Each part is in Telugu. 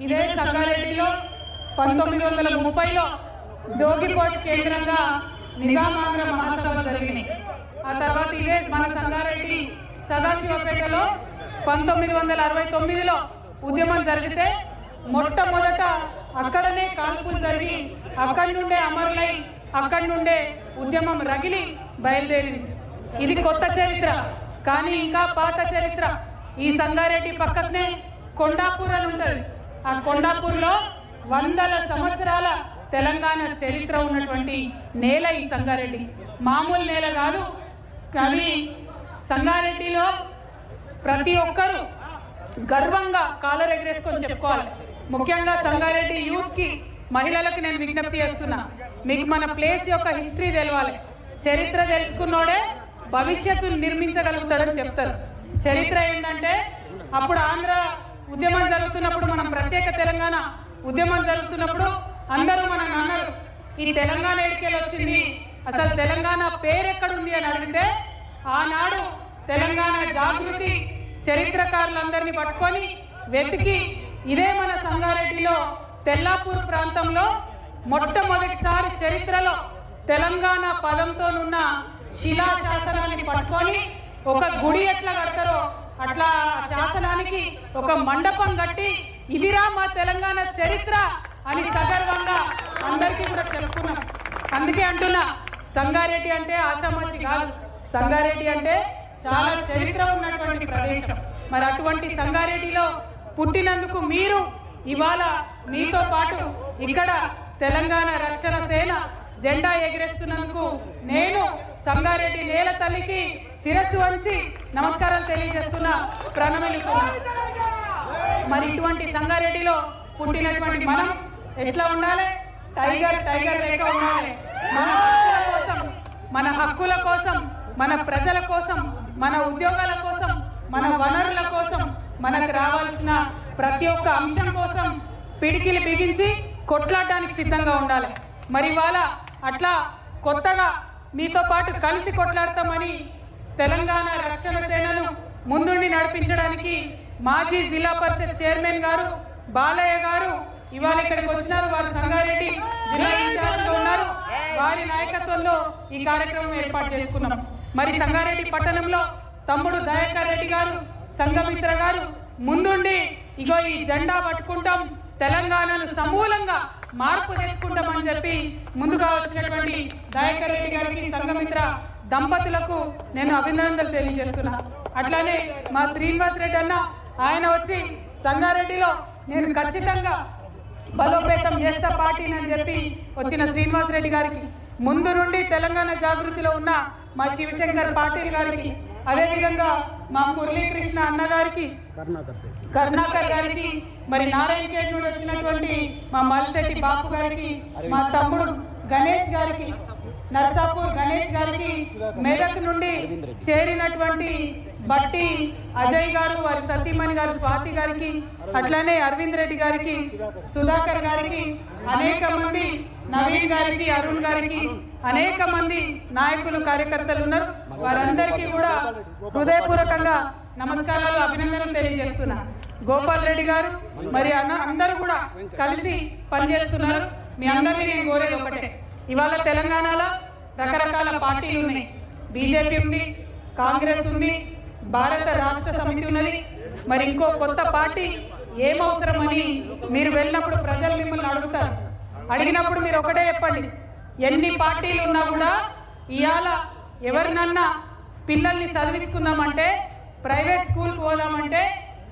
ఇదే సంగారెడ్డిలో 1930లో జోగిపోట్ కేంద్రంగా నిజామాంధ్ర మహాసభ జరిగింది. ఆ తర్వాత ఇదే మన సంగారెడ్డి సదాశివపేటలో 1969లో ఉద్యమం జరిగితే మొట్టమొదట అక్కడనే కాల్పులు జరిగి అక్కడి నుండే అమరులై అక్కడి నుండే ఉద్యమం రగిలి బయలుదేరింది. ఇది కొత్త చరిత్ర, కానీ ఇంకా పాత చరిత్ర. ఈ సంగారెడ్డి పక్కనే కొండాపూర్ అని ఉంటుంది. ఆ కొండాపూర్లో వందల సంవత్సరాల తెలంగాణ చరిత్ర ఉన్నటువంటి నేల ఈ సంగారెడ్డి. మామూలు నేల కాదు. కానీ సంగారెడ్డిలో ప్రతి ఒక్కరూ గర్వంగా కాలర్ ఎగరేసుకొని చెప్పుకోవాలి. ముఖ్యంగా సంగారెడ్డి యూత్కి, మహిళలకు నేను విజ్ఞప్తి చేస్తున్నా, మీకు మన ప్లేస్ యొక్క హిస్టరీ తెలవాలి. చరిత్ర తెలుసుకున్నోడే భవిష్యత్తును నిర్మించగలుగుతాడని చెప్తారు. చరిత్ర ఏంటంటే అప్పుడు ఆంధ్ర ఉద్యమం జరుగుతున్నప్పుడు, మనం ప్రత్యేక తెలంగాణ ఉద్యమం జరుగుతున్నప్పుడు అందరూ మన నాన్నలు ఈ తెలంగాణ ఎడికెళ్ళి వచ్చింది, అసలు తెలంగాణ పేరెక్కడుంది అని అడిగితే ఆనాడు తెలంగాణ జాగృతి చరిత్రకారులందరినీ పట్టుకొని వెతికి ఇదే మన సంగారెడ్డిలో తెల్లాపూర్ ప్రాంతంలో మొట్టమొదటిసారి చరిత్రలో తెలంగాణ పదంతోనున్న శిలా శాసనాన్ని పట్టుకొని ఒక గుడి ఎట్లా కడతారో అట్లా శాసనానికి ఒక మండపం కట్టి ఇదిరా మా తెలంగాణ చరిత్ర అని సగర్వంగా అందరికీ కూడా చెప్పుకున్నాం. అందుకే అంటున్నా, సంగారెడ్డి అంటే ఆషామాషి కాదు. సంగారెడ్డి అంటే చాలా చరిత్ర ఉన్నటువంటి ప్రదేశం. మరి అటువంటి సంగారెడ్డిలో పుట్టినందుకు మీరు ఇవాళ మీతో పాటు ఇక్కడ తెలంగాణ రక్షణ సేన జెండా ఎగిరేస్తున్నందుకు నేను సంగారెడ్డి నేల తల్లికి శిరస్సు వంచి నమస్కారాలు తెలియజేస్తున్నా, ప్రణమిల్లుతున్నా. మరి ఇటువంటి సంగారెడ్డిలో పుట్టినటువంటి మనం ఎట్లా ఉండాలి? టైగర్ టైగర్ లేక ఉండాలి. మన హక్కుల కోసం, మన ప్రజల కోసం, మన ఉద్యోగాల కోసం, మన వనరుల కోసం, మనకు రావాల్సిన ప్రతి ఒక్క అంశం కోసం పిడికిలి బిగించి కొట్లాడడానికి సిద్ధంగా ఉండాలి. మరి ఇవాళ అట్లా కొత్తగా మీతో పాటు కలిసి కొట్లాడతామని తెలంగాణ రక్షణ సేనను ముందుండి నడిపించడానికి మాజీ జిల్లా పరిషత్ చైర్మన్ గారు బాలయ్య గారు ఇవాళ ఇక్కడికి వచ్చినారు. వారు సంగారెడ్డి జిల్లా ఇన్ఛార్జ్లో ఉన్నారు. వారి నాయకత్వంలో ఈ కార్యక్రమం ఏర్పాటు చేసుకున్నాం. మరి సంగారెడ్డి పట్టణంలో తమ్ముడు దయాకర్ రెడ్డి గారు, సంఘమిత్ర గారు ముందుండి ఇగో ఈ జెండా పట్టుకుంటాం, తెలంగాణను సమూలంగా మార్పు తెచ్చుకుంటామని చెప్పి ముందుగా వచ్చినటువంటి దయాకర్ రెడ్డి గారికి, సంఘమిత్ర దంపతులకు నేను అభినందనలు తెలియజేస్తున్నా. అట్లానే మా శ్రీనివాస్ రెడ్డి అన్న, ఆయన వచ్చి సంగారెడ్డిలో నేను ఖచ్చితంగా బలోపేతం చేస్తా పార్టీని అని చెప్పి వచ్చిన శ్రీనివాస్ రెడ్డి గారికి, ముందు నుండి తెలంగాణ జాగృతిలో ఉన్న మా శివశంకర్ పాటిల్ గారికి, అదేవిధంగా మా మురళీకృష్ణ అన్న గారికి, కరుణాకర్ గారికి, మరి నారాయణ ఖేడ్ నుండి వచ్చినటువంటి మా మల్శెట్టి బాపు గారికి, మా తమ్ముడు గణేష్ గారికి, నర్సాపూర్ గణేష్ గారికి, మెదక్ నుండి చేరినటువంటి బట్టి అజయ్ గారు, వారి సతీమణి గారు స్వాతి గారికి, అట్లానే అరవింద్ రెడ్డి గారికి, సుధాకర్ గారికి, అనేక మంది నవీన్ గారికి, అరుణ్ గారికి, అనేక మంది నాయకులు కార్యకర్తలు ఉన్నారు. వారందరికీ కూడా హృదయపూర్వకంగా నమస్కారాలు, అభినందనలు తెలియజేస్తున్నా. గోపాల్ రెడ్డి గారు మరి అందరూ కూడా కలిసి పనిచేస్తున్నారు. మీ అందరినీ నేను కోరేది ఒకటే, ఇవాళ తెలంగాణలో రకరకాల పార్టీలు ఉన్నాయి. బీజేపీ ఉంది, కాంగ్రెస్ ఉంది, భారత రాష్ట్ర సమితి ఉన్నది. మరి ఇంకో కొత్త పార్టీ ఏమవసరమని మీరు వెళ్ళినప్పుడు ప్రజలు మిమ్మల్ని అడుగుతారు. అడిగినప్పుడు మీరు ఒకటే చెప్పండి, ఎన్ని పార్టీలు ఉన్నా కూడా ఇవాళ ఎవరినన్నా పిల్లల్ని చదివించుకుందామంటే, ప్రైవేట్ స్కూల్కి పోదామంటే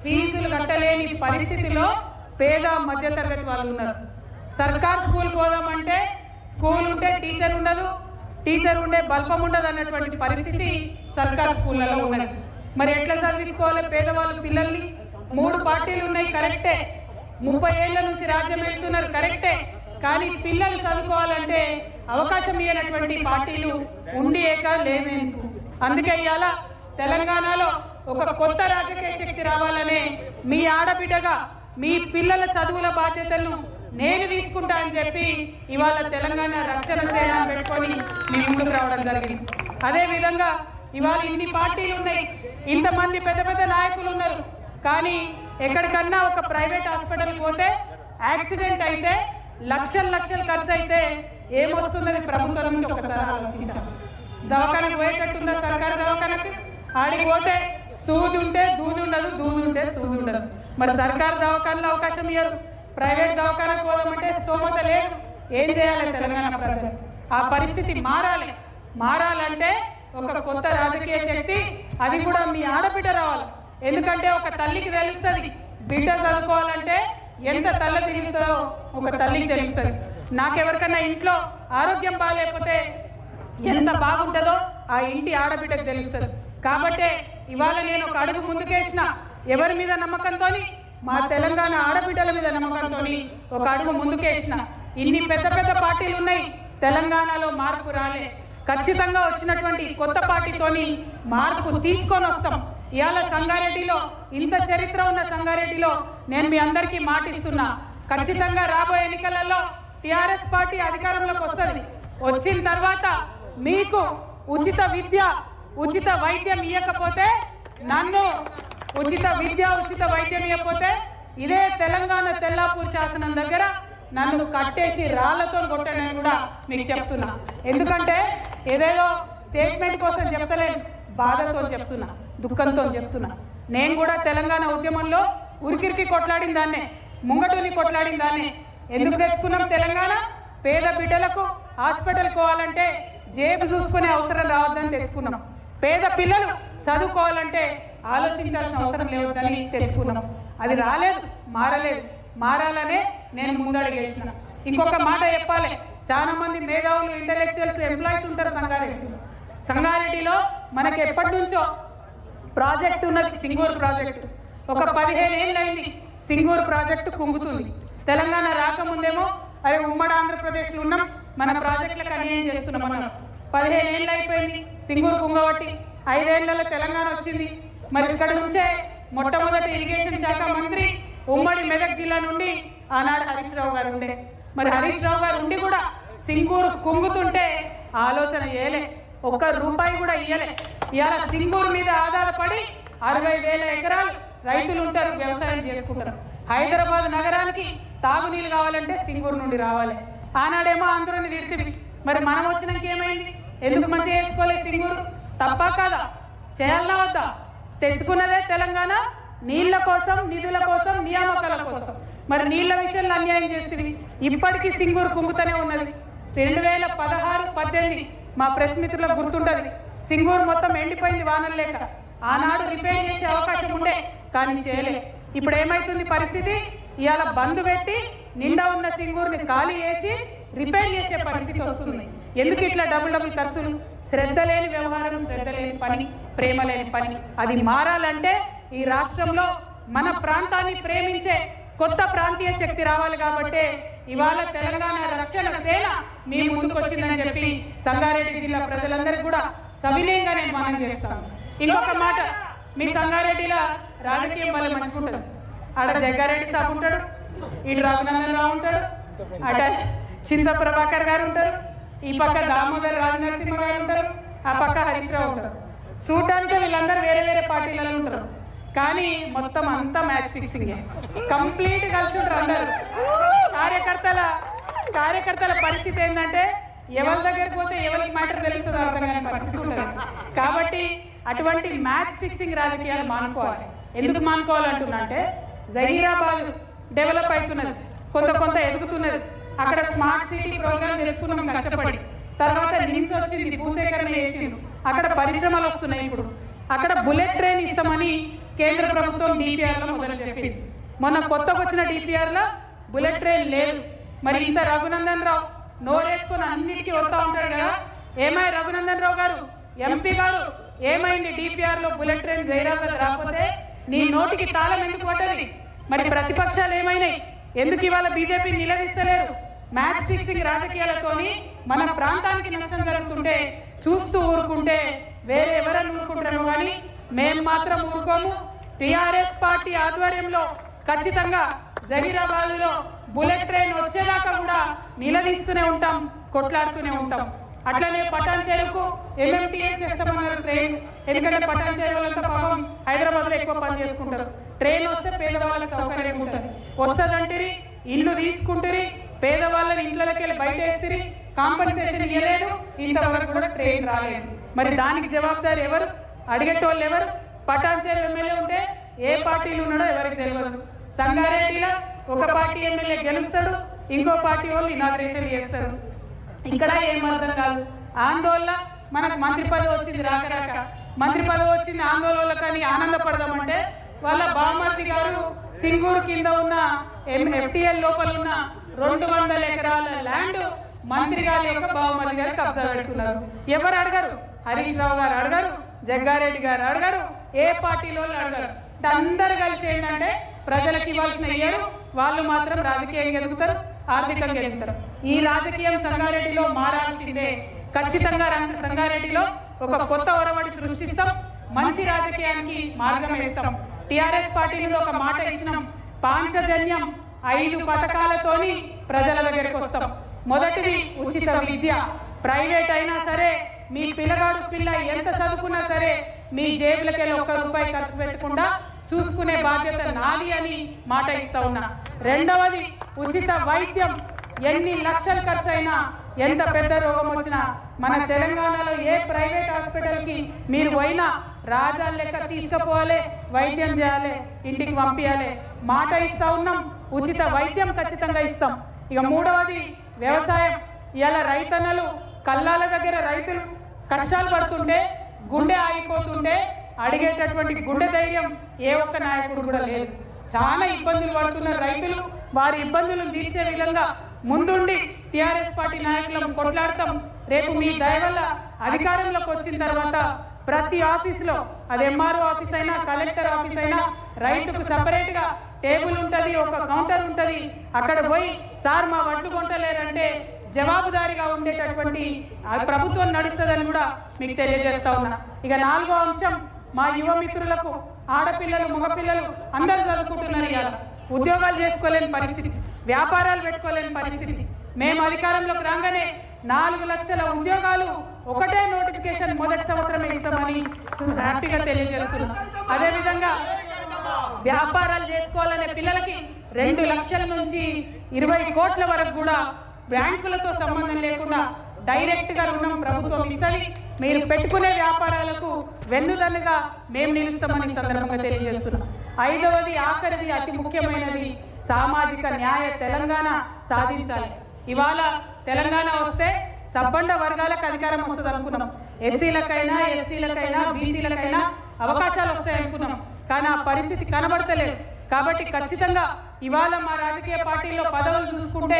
ఫీజులు కట్టలేని పరిస్థితిలో పేద మధ్యతరగతి వాళ్ళు ఉన్నారు. సర్కార్ స్కూల్కి పోదామంటే స్కూల్ ఉంటే టీచర్ ఉండదు, టీచర్ ఉండే బల్పం ఉండదు అన్నటువంటి పరిస్థితి సర్కార్ స్కూళ్ళలో ఉన్నది. మరి ఎట్లా చదివించుకోవాలి పేదవాళ్ళు పిల్లల్ని? 3 పార్టీలు ఉన్నాయి, కరెక్టే. 30 ఏళ్ల నుంచి రాజ్యం వెళ్తున్నారు, కరెక్టే. కానీ పిల్లలు చదువుకోవాలంటే అవకాశం ఇవ్వనటువంటి పార్టీలు ఉండి ఏక లేవేందుకు? అందుకే ఇవాళ తెలంగాణలో ఒక కొత్త రాజకీయ శక్తి రావాలనే మీ ఆడబిడ్డగా మీ పిల్లల చదువుల బాధ్యతలను నేను తీసుకుంటా అని చెప్పి ఇవాళ తెలంగాణ రక్షణ సేన పెట్టుకొని మీ ముందుకు రావడం జరిగింది. అదేవిధంగా ఇవాళ ఇన్ని పార్టీలు ఉన్నాయి, ఇంతమంది పెద్ద పెద్ద నాయకులు ఉన్నారు, కానీ ఎక్కడికన్నా ఒక ప్రైవేట్ హాస్పిటల్ పోతే యాక్సిడెంట్ అయితే లక్షలు ఖర్చు అయితే ఏమొస్తున్నది ప్రభుత్వం నుంచి ఒకసారి ఆలోచించాం. దవాఖానకు పోయేటట్టుందా సర్కారు దవాఖానకు? ఆడికి పోతే సూది ఉంటే దూది ఉండదు, దూది ఉంటే సూది ఉండదు. మరి సర్కారు దవాఖానలో అవకాశం ఇయ్యరు, ప్రైవేట్ దవాఖానకు పోదామంటే స్తోమత లేదు. ఏం చేయాలి తెలంగాణ ప్రజలు? ఆ పరిస్థితి మారాలంటే ఒక కొత్త రాజకీయ శక్తి, అది కూడా మీ ఆడబిడ్డ రావాలి. ఎందుకంటే ఒక తల్లికి తెలుస్తుంది బిడ్డ చదువుకోవాలంటే ఎంత తల్ల తిరుగుతుందో ఒక తల్లికి తెలుస్తుంది. నాకెవరికన్నా ఇంట్లో ఆరోగ్యం బాగాలేకపోతే ఎంత బాగుంటుందో ఆ ఇంటి ఆడబిడ్డకు తెలుస్తుంది. కాబట్టే ఇవాళ నేను ఒక అడుగు ముందుకేసిన. ఎవరి మీద నమ్మకంతో? మా తెలంగాణ ఆడబిడ్డల మీద నమ్మకంతో ఒక అడుగు ముందుకేసిన. ఇన్ని పెద్ద పార్టీలు ఉన్నాయి, తెలంగాణలో మార్పు రాలే. ఖచ్చితంగా వచ్చినటువంటి కొత్త పార్టీతోని మార్పు తీసుకొని వస్తాం. ఇవాళ సంగారెడ్డిలో ఇంత చరిత్ర ఉన్న సంగారెడ్డిలో నేను మీ అందరికీ మాటిస్తున్నా, ఖచ్చితంగా రాబోయే ఎన్నికలలో టిఆర్ఎస్ పార్టీ అధికారంలోకి వస్తుంది. వచ్చిన తర్వాత మీకు ఉచిత విద్య ఉచిత వైద్యం ఇవ్వకపోతే, నన్ను ఉచిత విద్య ఉచిత వైద్యం ఇవ్వకపోతే ఇదే తెలంగాణ తెల్లాపూర్ శాసనం దగ్గర నన్ను కట్టేసి రాళ్లతో కొట్టనని కూడా మీకు చెప్తున్నా. ఎందుకంటే ఏదేదో స్టేట్మెంట్ కోసం చెప్తలేను, బాధతో చెప్తున్నా, దుఃఖంతో చెప్తున్నా. నేను కూడా తెలంగాణ ఉద్యమంలో ఉరికిరికి కొట్లాడిన దాన్నే, ముంగటుని కొట్లాడిన దాన్నే. ఎందుకు తెచ్చుకున్నాం తెలంగాణ? పేద బిడ్డలకు హాస్పిటల్ పోవాలంటే జేబు చూసుకునే అవసరం రావద్దని తెచ్చుకున్నాం. పేద పిల్లలు చదువుకోవాలంటే ఆలోచించాల్సిన అవసరం లేవద్దని తెచ్చుకున్నాం. అది రాలేదు, మారాలనే నేను ముందడుగేసిన. ఇంకొక మాట చెప్పాలి, చాలా మంది మేధావులు ఇంటెలెక్చువల్స్ ఎంప్లాయీస్ ఉంటారు సంగారెడ్డిలో. మనకి ఎప్పటి నుంచో ప్రాజెక్టు ఉన్నది, సింగూరు ప్రాజెక్టు. ఒక 15 ఏళ్ళు అయింది సింగూరు ప్రాజెక్టు కుంగుతుంది. తెలంగాణ రాకముందేమో అరే ఉమ్మడి ఆంధ్రప్రదేశ్లో ఉన్నాం, మన ప్రాజెక్టులకు అన్యాయం చేస్తున్నాం అన్నాం. 15 ఏళ్ళు అయిపోయింది సింగూరు కుంగబట్టి. 5 ఏళ్లలో తెలంగాణ వచ్చింది. మరి ఇక్కడ నుంచే మొట్టమొదటి ఇరిగేషన్ శాఖ మంత్రి ఉమ్మడి మెదక్ జిల్లా నుండి ఆనాడు హరీష్ రావు గారు ఉండే. మరి హరీష్ రావు గారు ఉండి కూడా సింగూరు కుంగుతుంటే ఆలోచన చేయలే, ఒక్క రూపాయి కూడా ఇయ్యలే. ఇవాళ సింగూరు మీద ఆధారపడి 60,000 ఎకరాలు రైతులు ఉంటారు, వ్యవసాయం చేసుకుంటారు. హైదరాబాద్ నగరానికి తాగునీళ్ళు కావాలంటే సింగూరు నుండి రావాలి. ఆనాడేమో ఆంధ్రుని తిరిగి, మరి మనం వచ్చినాక ఏమైంది? ఎందుకు మంచిగా చేసుకోలేదు సింగూరు? తప్పా కాదా? చేయాలన్నా వద్దా? తెచ్చుకున్నదే తెలంగాణ నీళ్ల కోసం, నిధుల కోసం, నియామకాల కోసం. మరి నీళ్ల విషయంలో అన్యాయం చేసింది. ఇప్పటికీ సింగూరు కుంగుతూనే ఉన్నది. 2016-18 మా ప్రెస్ మిత్రులకు గుర్తుంటది, సింగూరు మొత్తం ఎండిపోయింది వానలు లేక. ఆనాడు రిపేర్ చేసే అవకాశం ఉండే కానీ చేయలే. ఇప్పుడు ఏమైతుంది పరిస్థితి? ఇవాళ బంద్ పెట్టి నిండా ఉన్న సింగూరుని ఖాళీ చేసి రిపేర్ చేసే పరిస్థితి వస్తుంది. ఎందుకు ఇట్లా డబుల్ ఖర్చులు? శ్రద్ధ లేని వ్యవహారం, శ్రద్ధ లేని పని, ప్రేమ లేని పని. అది మారాలంటే ఈ రాష్ట్రంలో మన ప్రాంతాన్ని ప్రేమించే కొత్త ప్రాంతీయ శక్తి రావాలి. కాబట్టి ఇవాళ తెలంగాణ రక్షణ సేన మీ ముందుకు వచ్చిందని చెప్పి సంగారెడ్డి జిల్లా ప్రజలందరికీ కూడా సవినయంగా నేను మనం చేస్తాను. ఇంకొక మాట, మీ సంగారెడ్డిలో రాజకీయం వల్ల మంచుకుంటారు. ఆడ జగ్గారెడ్డి సాబ్ ఉంటాడు, ఇటు రఘునందన్ రావు ఉంటాడు, అట చింత ప్రభాకర్ గారు ఉంటారు, ఈ పక్క దామోదర్ రాజనరసింహ గారు ఉంటారు, ఆ పక్క హరీష్ రావు ఉంటారు. చూడడానికి వీళ్ళందరూ వేరే పార్టీలలో ఉంటారు, కానీ మొత్తం అంతా మ్యాచ్ ఫిక్సింగ్, కంప్లీట్ కలిసి ఉంటారు అందరు. కార్యకర్తల పరిస్థితి ఏంటంటే ఎవరి దగ్గరికి పోతే ఎవరికి మ్యాటర్ తెలుస్తుందో అర్థం కాని పరిస్థితి ఉంటుంది. కాబట్టి అటువంటి మ్యాచ్ ఫిక్సింగ్ రాజకీయాలు మానుకోవాలి. ఎందుకు మానుకోవాలంటున్నా అంటే, జహీరాబాద్ డెవలప్ అవుతున్నది, కొంత ఎదుగుతున్నది. అక్కడ స్మార్ట్ సిటీ ప్రోగ్రామ్ తెలుసుకున్నాం కష్టపడి. తర్వాత నిమ్స్ వచ్చింది, భూసేకరణ చేసింది, అక్కడ పరిశ్రమలు వస్తున్నాయి. ఇప్పుడు అక్కడ బుల్లెట్ ట్రైన్ ఇస్తామని కేంద్ర ప్రభుత్వం డిపిఆర్లో మొదలు చెప్పింది. మొన్న కొత్తగా వచ్చిన డిపిఆర్లో బుల్లెట్ ట్రైన్ లేదు. మరి ఇంత రఘునందన్ రావు నోరేసుకొని అన్నిటికీ వస్తూ ఉంటాడు కదా, ఏమై రఘునందన్ రావు గారు ఎంపీ గారు ఏమైంది? డిపిఆర్లో బుల్లెట్ ట్రైన్ జైరాబాద్ రాకపోతే నీ నోటికి తాళం ఎందుకు పడ్డది? మరి ప్రతిపక్షాలు ఏమైనాయి? ఎందుకు ఇవాళ బీజేపీ నిలదీస్తలేరు? మ్యాచ్ ఫిక్సింగ్ రాజకీయాలతోని మన ప్రాంతానికి నష్టం జరుగుతుంటే చూస్తూ ఊరుకుంటే వేరే ఎవరని ఊరుకుంటారు, కానీ మేము మాత్రం ఊరుకోము. టిఆర్ఎస్ పార్టీ ఆధ్వర్యంలో ఖచ్చితంగా జహీరాబాద్లో బుల్లెట్ ట్రైన్ వచ్చేదాకా కూడా నిలదీస్తూనే ఉంటాం, కొట్లాడుతూనే ఉంటాం. అట్లనే పటాన్ చెరువుకు MMTS చేస్తామన్నారు ట్రైన్. ఎందుకంటే పటాన్ చెరువులంతా పాపం హైదరాబాద్లో ఎక్కువ పని చేసుకుంటారు. ట్రైన్ వస్తే పేదవాళ్ళకి సౌకర్యం ఉంటుంది. వస్తుందంటిరి, ఇల్లు తీసుకుంటారు, పేదవాళ్ళని ఇంట్లోకి వెళ్ళి బయట వేసిరి, కాంపన్సేషన్ ఇవ్వలేదు, ఇంతవరకు కూడా ట్రైన్ రాలేదు. మరి దానికి జవాబుదారి ఎవరు? అడిగేటోళ్ళు ఎవరు? పటాన్చేరు ఎమ్మెల్యే ఉంటే ఏ పార్టీలు ఉన్నాడో ఎవరికి తెలియదు. సంగారెడ్డిలో ఒక పార్టీ ఎమ్మెల్యే గెలుస్తాడు, ఇంకో పార్టీ వాళ్ళు ఇనాగ్రేషన్ చేస్తారు. ఇక్కడ ఏం అర్థం కాదు. ఆందోళన మనకు మంత్రి పదవి వచ్చింది, రాక మంత్రి పదవి వచ్చింది ఆందోళన కానీ ఆనందపడదామంటే వాళ్ళ బామ్మర్ది గారు సింగూరు కింద ఉన్న FTL లోపల ఉన్న 200 ఎకరాల ల్యాండ్ మంత్రి గారి యొక్క బామ్మర్ది గారు కబ్జా పెడుతున్నారు. ఎవరు అడగరు? హరీష్ రావు గారు అడగరు, జగ్గారెడ్డి గారు అడగరు, ఏ పార్టీలో అడగరు. అందరు కలిసి ఏంటంటే ప్రజలకు ఇవ్వాల్సిన ఇయ్యరు, వాళ్ళు మాత్రం రాజకీయంగా ఎదుగుతారు, ఆర్థికంగా ఎదుగుతారు. ఈ రాజకీయం సంగారెడ్డిలో మారాల్సిందే. ఖచ్చితంగా సంగారెడ్డిలో ఒక కొత్త ఒరవడి సృష్టిస్తాం, మంచి రాజకీయానికి మార్గం వేస్తాం. టిఆర్ఎస్ పార్టీ నుండి ఒక మాట ఇచ్చినాం, పాంచజన్యం 5 పథకాలతోని ప్రజల దగ్గరికి వస్తాం. మొదటిది ఉచిత విద్య. ప్రైవేట్ అయినా సరే, మీ పిల్లగాడు పిల్ల ఎంత చదువుకున్నా సరే మీ జేబులకి వెళ్ళి ₹1 ఖర్చు పెట్టకుండా చూసుకునే బాధ్యత నాది అని మాట ఇస్తా ఉన్నా. రెండవది ఉచిత వైద్యం. ఎన్ని లక్షలు ఖర్చు అయినా, ఎంత పెద్ద రోగం వచ్చినా మన తెలంగాణలో ఏ ప్రైవేట్ హాస్పిటల్కి మీరు పోయినా రాజాల లెక్క తీసుకుపోవాలి, వైద్యం చేయాలి, ఇంటికి పంపించాలి. మాట ఇస్తా ఉన్నాం, ఉచిత వైద్యం ఖచ్చితంగా ఇస్తాం. ఇక మూడవది వ్యవసాయం. ఇలా రైతన్నలు కల్లాల దగ్గర రైతులు కష్టాలు పడుతుంటే, గుండె ఆగిపోతుంటే అడిగేటటువంటి గుండె ధైర్యం ఏ ఒక్క నాయకుడు కూడా లేదు. చాలా ఇబ్బందులు పడుతున్నారు రైతులు. వారి ఇబ్బందులను తీర్చే విధంగా ముందుండి టిఆర్ఎస్ పార్టీ నాయకులను కొట్లాడతాం. రేపు మీ దయ వల్ల అధికారంలోకి వచ్చిన తర్వాత ప్రతి ఆఫీసులో, అది ఎంఆర్ఓ ఆఫీస్ అయినా, కలెక్టర్ ఆఫీస్ అయినా, రైతుకు సపరేట్గా టేబుల్ ఉంటుంది, ఒక కౌంటర్ ఉంటుంది. అక్కడ పోయి సార్ మా వడ్లు కొంటలేరంటే జవాబుదారీగా ఉండేటటువంటి ప్రభుత్వం నడుస్తుందని కూడా మీకు తెలియజేస్తా ఉన్నా. ఇక 4వ అంశం, మా యువ మిత్రులకు, ఆడపిల్లలు మగపిల్లలు అందరూ చదువుకుంటున్నారు. ఇవాళ ఉద్యోగాలు చేసుకోలేని పరిస్థితి, వ్యాపారాలు పెట్టుకోలేని పరిస్థితి. మేము అధికారంలోకి రాగానే 4 లక్షల ఉద్యోగాలు ఒకటే నోటిఫికేషన్ మొదటి సంవత్సరమే ఇస్తామని హ్యాపీగా తెలియజేస్తున్నాం. అదేవిధంగా వ్యాపారాలు చేసుకోవాలనే పిల్లలకి 2 లక్షల నుంచి 20 కోట్ల వరకు కూడా బ్యాంకులతో సంబంధం లేకుండా డైరెక్ట్గా రుణం ప్రభుత్వం ఇస్తుంది. మీరు పెట్టుకునే వ్యాపారాలకు వెన్నుదన్నుగా మేము నిలుస్తామని సందర్భంగా తెలియజేస్తున్నాం. 5వది, ఆఖరిది, అతి ముఖ్యమైనది, సామాజిక న్యాయ తెలంగాణ సాధించాలి. ఇవాళ తెలంగాణ వస్తే సబ్బండ వర్గాలకు అధికారం వస్తుంది అనుకున్నాం. ఎస్సీలకైనా, ఎస్సీలకైనా, బీసీలకైనా అవకాశాలు వస్తాయి అనుకున్నాం. కానీ ఆ పరిస్థితి కనబడతలేదు. కాబట్టి ఖచ్చితంగా ఇవాళ మా రాజకీయ పార్టీల్లో పదవులు చూసుకుంటే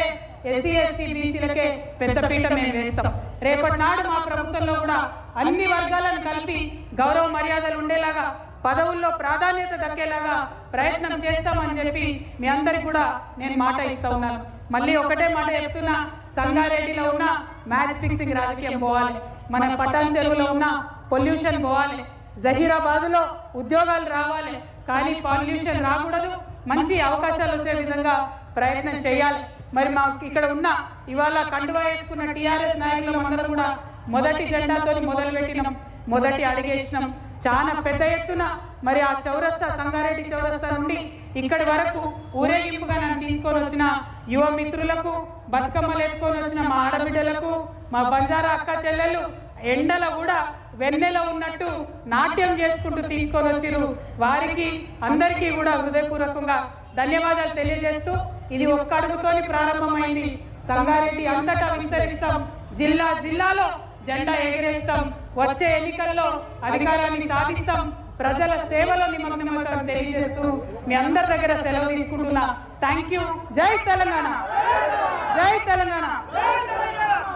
ఎస్సీ, ఎస్టీ, బీసీలకే పెద్దపీట మేము వేస్తాం. రేపటి నాడు మా ప్రభుత్వంలో కూడా అన్ని వర్గాలను కలిపి గౌరవ మర్యాదలు ఉండేలాగా, పదవుల్లో ప్రాధాన్యత దక్కేలాగా ప్రయత్నం చేస్తామని చెప్పి మీ అందరికి కూడా నేను మాట ఇస్తా ఉన్నాను. మళ్ళీ ఒకటే మాట చెప్తున్నా, సంగారెడ్డిలో ఉన్న మ్యాచ్ ఫిక్సింగ్ రాజకీయం పోవాలి, మన పటాన్ చెరువులో ఉన్న పొల్యూషన్ పోవాలి, జహీరాబాద్లో ఉద్యోగాలు రావాలి, కానీ పొల్యూషన్ రాకూడదు, మంచి అవకాశాలు వచ్చే విధంగా ప్రయత్నం చేయాలి. మరి మాకు ఇక్కడ ఉన్న ఇవాళ కండువా వేసుకున్న టీఆర్ఎస్ నాయకులు అందరూ కూడా మొదటి జెండాతో మొదలుపెట్టినాం, మొదటి అడిగేసినాం. చాలా పెద్ద ఎత్తున మరి ఆ చౌరస్తా, సంగారెడ్డి చౌరస్తా నుండి ఇక్కడి వరకు ఊరేగింపుగా నన్ను తీసుకొని వచ్చిన యువ మిత్రులకు, బతుకమ్మలు ఎత్తుకొని వచ్చిన మా ఆడబిడ్డలకు, మా బంజారా అక్క చెల్లెలు ఎండలో కూడా వెన్నెల ఉన్నట్టు నాట్యం చేసుకుంటూ తీసుకొని వచ్చిరు. వారికి అందరికీ కూడా హృదయపూర్వకంగా ధన్యవాదాలు తెలియజేస్తూ, ఇది ఒక్క అడుగుతోని ప్రారంభమైంది. సంగారెడ్డి అంతటా విస్తరిస్తాం, జిల్లా జిల్లాలో జెండా ఎగిరేస్తాం, వచ్చే ఎన్నికల్లో అధికారాన్ని సాధిస్తాం, ప్రజల సేవలో నిమగ్నమవుతామని తెలియజేస్తూ మీ అందరి దగ్గర సెలవు తీసుకుంటున్నా. Thank you. జై తెలంగాణ, జై తెలంగాణ.